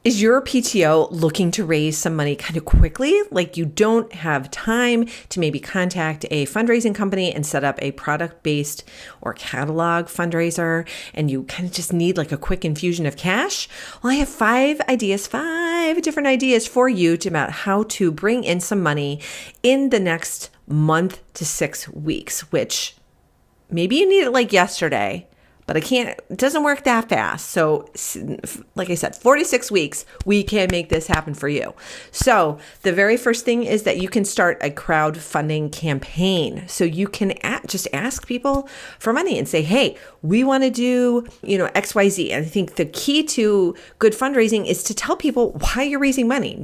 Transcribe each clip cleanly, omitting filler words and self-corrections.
Is your PTO looking to raise some money kind of quickly? Like you don't have time to maybe contact a fundraising company and set up a product-based or catalog fundraiser, and you kind of just need like a quick infusion of cash? Well, I have five different ideas for you about how to bring in some money in the next month to 6 weeks, which maybe you need it like yesterday. But it doesn't work that fast. So like I said, 46 weeks, we can make this happen for you. So the very first thing is that you can start a crowdfunding campaign. So you can just ask people for money and say, hey, we want to do, XYZ. And I think the key to good fundraising is to tell people why you're raising money.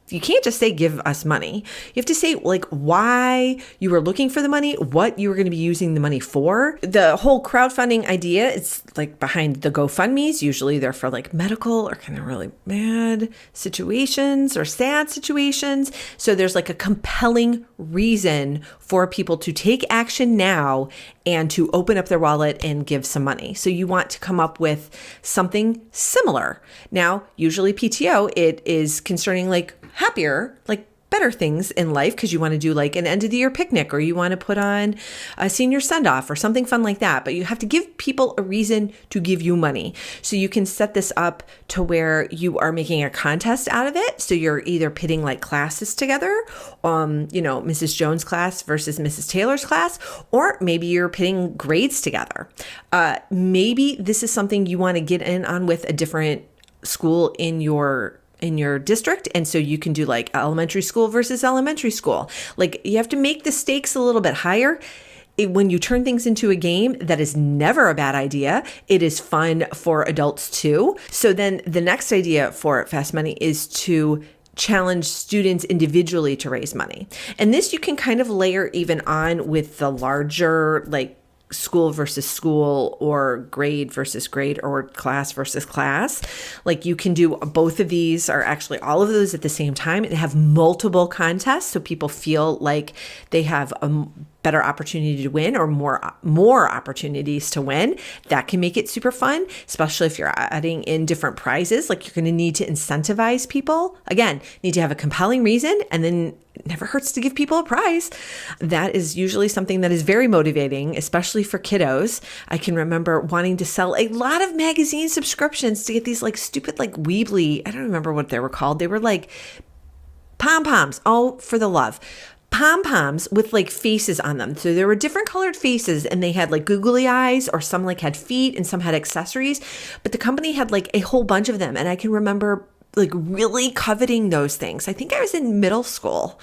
You can't just say, give us money. You have to say like why you were looking for the money, what you were going to be using the money for. The whole crowdfunding idea, it's like behind the GoFundMes. Usually they're for like medical or kind of really bad situations or sad situations. So there's like a compelling reason for people to take action now and to open up their wallet and give some money. So you want to come up with something similar. Now, usually PTO, it is concerning like happier, like better things in life, because you want to do like an end of the year picnic, or you want to put on a senior send off or something fun like that. But you have to give people a reason to give you money. So you can set this up to where you are making a contest out of it. So you're either pitting like classes together, Mrs. Jones' class versus Mrs. Taylor's class, or maybe you're pitting grades together. Maybe this is something you want to get in on with a different school in your district. And so you can do like elementary school versus elementary school. Like you have to make the stakes a little bit higher. When you turn things into a game, that is never a bad idea. It is fun for adults too. So then the next idea for Fast Money is to challenge students individually to raise money. And this you can kind of layer even on with the larger like school versus school or grade versus grade or class versus class. Like you can do both of these, or actually all of those at the same time, and have multiple contests so people feel like they have a better opportunity to win, or more opportunities to win. That can make it super fun, especially if you're adding in different prizes. Like you're going to need to incentivize people. Again, need to have a compelling reason, and then it never hurts to give people a prize. That is usually something that is very motivating, especially for kiddos. I can remember wanting to sell a lot of magazine subscriptions to get these like stupid like Weebly, I don't remember what they were called. They were like pom-poms, all for the love. Pom-poms with like faces on them. So there were different colored faces, and they had like googly eyes, or some like had feet and some had accessories, but the company had like a whole bunch of them. And I can remember like really coveting those things. I think I was in middle school.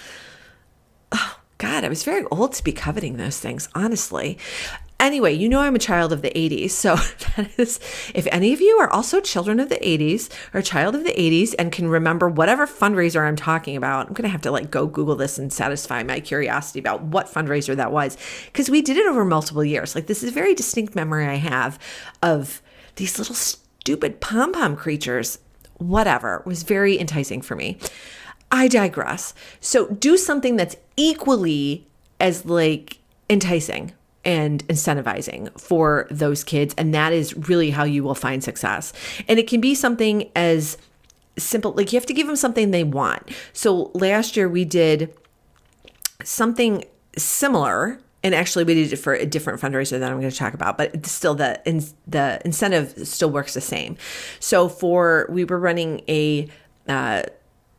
Oh God, I was very old to be coveting those things, honestly. Anyway, I'm a child of the 80s. So that is, if any of you are also children of the 80s or a child of the 80s and can remember whatever fundraiser I'm talking about, I'm going to have to like go Google this and satisfy my curiosity about what fundraiser that was, because we did it over multiple years. Like this is a very distinct memory I have of these little stupid pom-pom creatures. Whatever, it was very enticing for me. I digress. So do something that's equally as like enticing and incentivizing for those kids. And that is really how you will find success. And it can be something as simple, like you have to give them something they want. So last year we did something similar, and actually we did it for a different fundraiser that I'm going to talk about, but it's still the incentive still works the same. So we were running a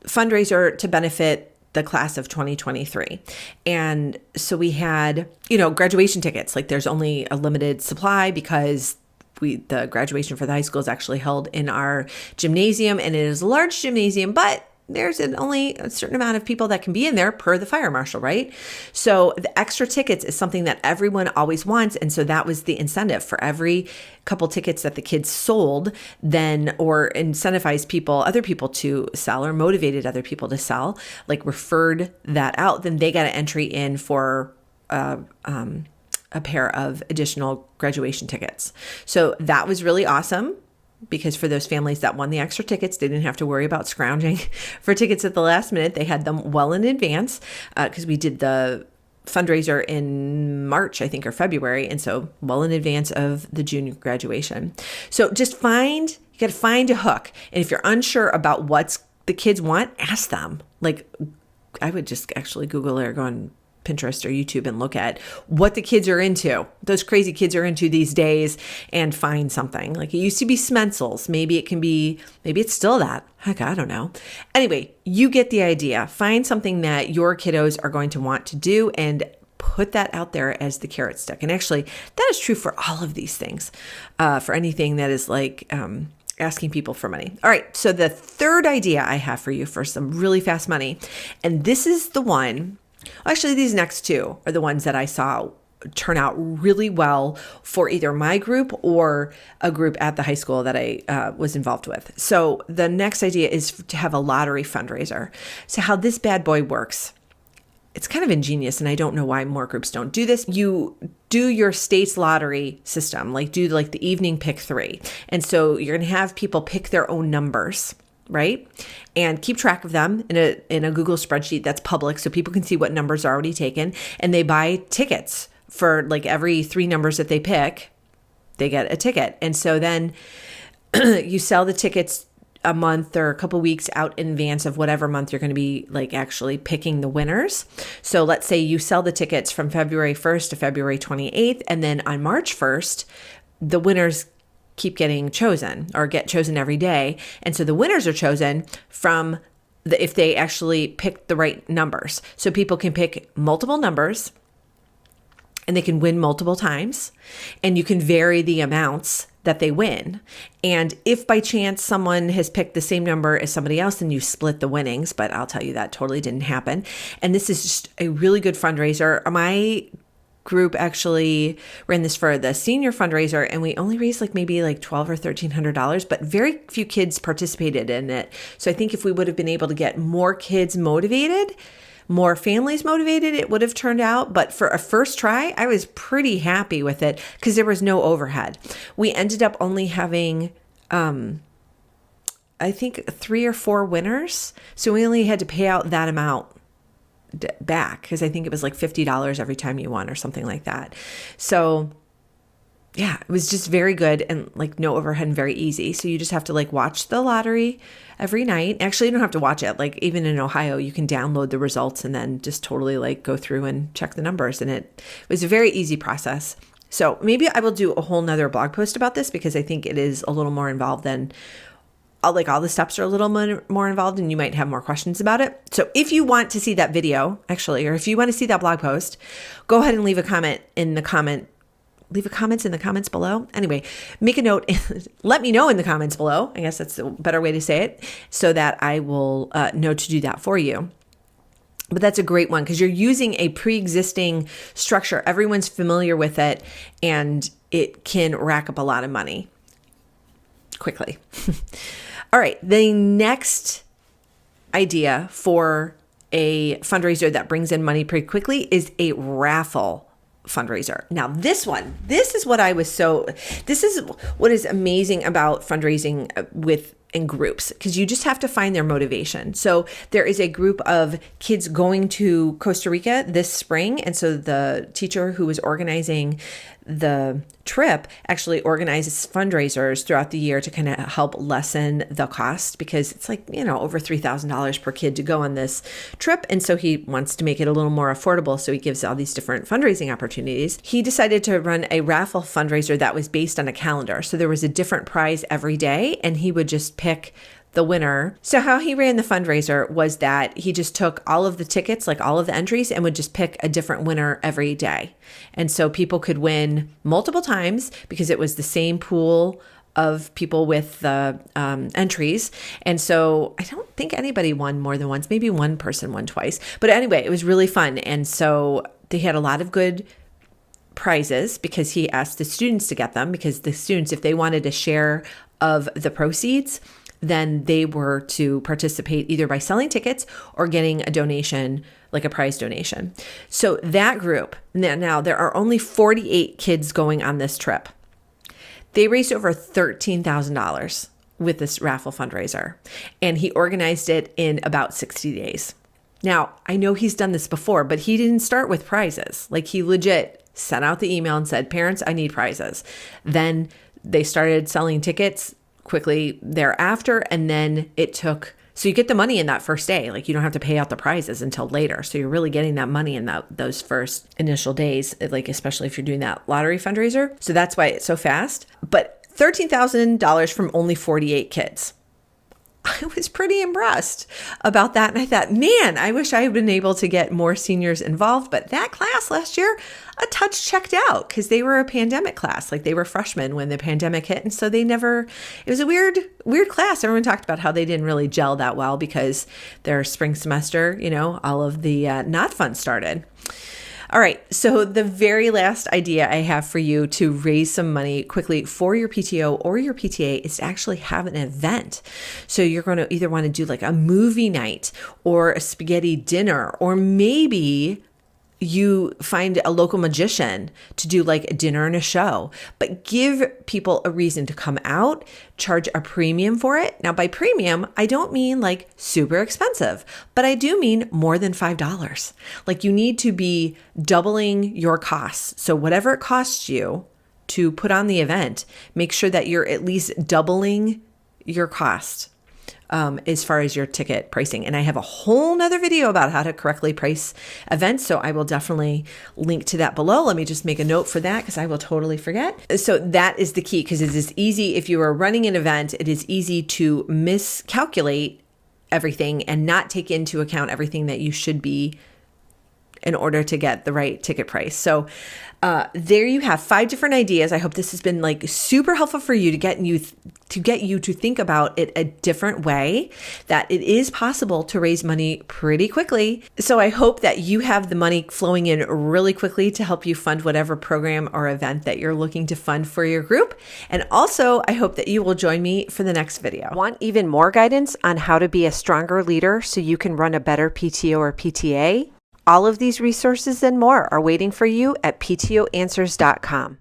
fundraiser to benefit the class of 2023. And so we had, graduation tickets. Like there's only a limited supply because the graduation for the high school is actually held in our gymnasium, and it is a large gymnasium, but there's only a certain amount of people that can be in there per the fire marshal, right? So the extra tickets is something that everyone always wants. And so that was the incentive for every couple tickets that the kids sold, then, or incentivized other people to sell, or motivated other people to sell, like referred that out, then they got an entry in for a pair of additional graduation tickets. So that was really awesome, because for those families that won the extra tickets, they didn't have to worry about scrounging for tickets at the last minute. They had them well in advance, because we did the fundraiser in March, I think, or February. And so well in advance of the junior graduation. So just you got to find a hook. And if you're unsure about what the kids want, ask them. Like, I would just actually Google or go on Pinterest or YouTube and look at what the kids are into, those crazy kids are into these days, and find something. Like, it used to be Smencils. Maybe it's still that. Heck, I don't know. Anyway, you get the idea. Find something that your kiddos are going to want to do and put that out there as the carrot stick. And actually, that is true for all of these things, for anything that is like asking people for money. All right. So the third idea I have for you for some really fast money, and this is the one. Actually, these next two are the ones that I saw turn out really well for either my group or a group at the high school that I was involved with. So the next idea is to have a lottery fundraiser. So how this bad boy works, it's kind of ingenious, and I don't know why more groups don't do this. You do your state's lottery system, do the evening pick 3. And so you're going to have people pick their own numbers, right? And keep track of them in a Google spreadsheet that's public so people can see what numbers are already taken. And they buy tickets for every 3 numbers that they pick, they get a ticket. And so then you sell the tickets a month or a couple weeks out in advance of whatever month you're going to be actually picking the winners. So let's say you sell the tickets from February 1st to February 28th. And then on March 1st, the winners keep getting chosen or get chosen every day. And so the winners are chosen from if they actually pick the right numbers. So people can pick multiple numbers and they can win multiple times, and you can vary the amounts that they win. And if by chance someone has picked the same number as somebody else, then you split the winnings. But I'll tell you, that totally didn't happen. And this is just a really good fundraiser. My group actually ran this for the senior fundraiser, and we only raised maybe $1,200 or $1,300, but very few kids participated in it. So I think if we would have been able to get more kids motivated, more families motivated, it would have turned out. But for a first try, I was pretty happy with it because there was no overhead. We ended up only having, I think 3 or 4 winners. So we only had to pay out that amount back because I think it was $50 every time you won or something like that. So yeah, it was just very good and no overhead and very easy. So you just have to watch the lottery every night. Actually, you don't have to watch it. Even in Ohio, you can download the results and then just totally go through and check the numbers. And it was a very easy process. So maybe I will do a whole nother blog post about this because I think it is a little more involved than all the steps are a little more involved, and you might have more questions about it. So if you want to see that video, actually, or if you want to see that blog post, go ahead and leave a comment in the comments below. Anyway, make a note. Let me know in the comments below. I guess that's a better way to say it, so that I will know to do that for you. But that's a great one because you're using a pre-existing structure. Everyone's familiar with it, and it can rack up a lot of money quickly. All right. The next idea for a fundraiser that brings in money pretty quickly is a raffle fundraiser. Now, this is what is amazing about fundraising in groups, because you just have to find their motivation. So there is a group of kids going to Costa Rica this spring. And so the teacher who was organizing the trip actually organizes fundraisers throughout the year to kind of help lessen the cost, because it's over $3,000 per kid to go on this trip. And so he wants to make it a little more affordable. So he gives all these different fundraising opportunities. He decided to run a raffle fundraiser that was based on a calendar. So there was a different prize every day, and he would just pick the winner. So how he ran the fundraiser was that he just took all of the tickets, all of the entries, and would just pick a different winner every day. And so people could win multiple times because it was the same pool of people with the entries. And so I don't think anybody won more than once. Maybe one person won twice. But anyway, it was really fun. And so they had a lot of good prizes because he asked the students to get them, because the students, if they wanted a share of the proceeds, then they were to participate either by selling tickets or getting a donation, a prize donation. So that group, now there are only 48 kids going on this trip. They raised over $13,000 with this raffle fundraiser, and he organized it in about 60 days. Now, I know he's done this before, but he didn't start with prizes. Like he legit sent out the email and said, parents, I need prizes. Then they started selling tickets quickly thereafter. And then so you get the money in that first day. Like you don't have to pay out the prizes until later. So you're really getting that money in those first initial days, like especially if you're doing that lottery fundraiser. So that's why it's so fast. But $13,000 from only 48 kids. I was pretty impressed about that. And I thought, man, I wish I had been able to get more seniors involved. But that class last year, a touch checked out because they were a pandemic class. Like they were freshmen when the pandemic hit. And so it was a weird class. Everyone talked about how they didn't really gel that well because their spring semester, all of the not fun started. All right, so the very last idea I have for you to raise some money quickly for your PTO or your PTA is to actually have an event. So you're going to either want to do like a movie night or a spaghetti dinner, or maybe you find a local magician to do like a dinner and a show, but give people a reason to come out, charge a premium for it. Now, by premium, I don't mean like super expensive, but I do mean more than $5. Like you need to be doubling your costs. So whatever it costs you to put on the event, make sure that you're at least doubling your cost. As far as your ticket pricing. And I have a whole nother video about how to correctly price events. So I will definitely link to that below. Let me just make a note for that because I will totally forget. So that is the key, because it is easy. If you are running an event, it is easy to miscalculate everything and not take into account everything that you should be in order to get the right ticket price. So there you have 5 different ideas. I hope this has been like super helpful for you to get you to think about it a different way, that it is possible to raise money pretty quickly. So I hope that you have the money flowing in really quickly to help you fund whatever program or event that you're looking to fund for your group. And also, I hope that you will join me for the next video. Want even more guidance on how to be a stronger leader so you can run a better PTO or PTA? All of these resources and more are waiting for you at ptoanswers.com.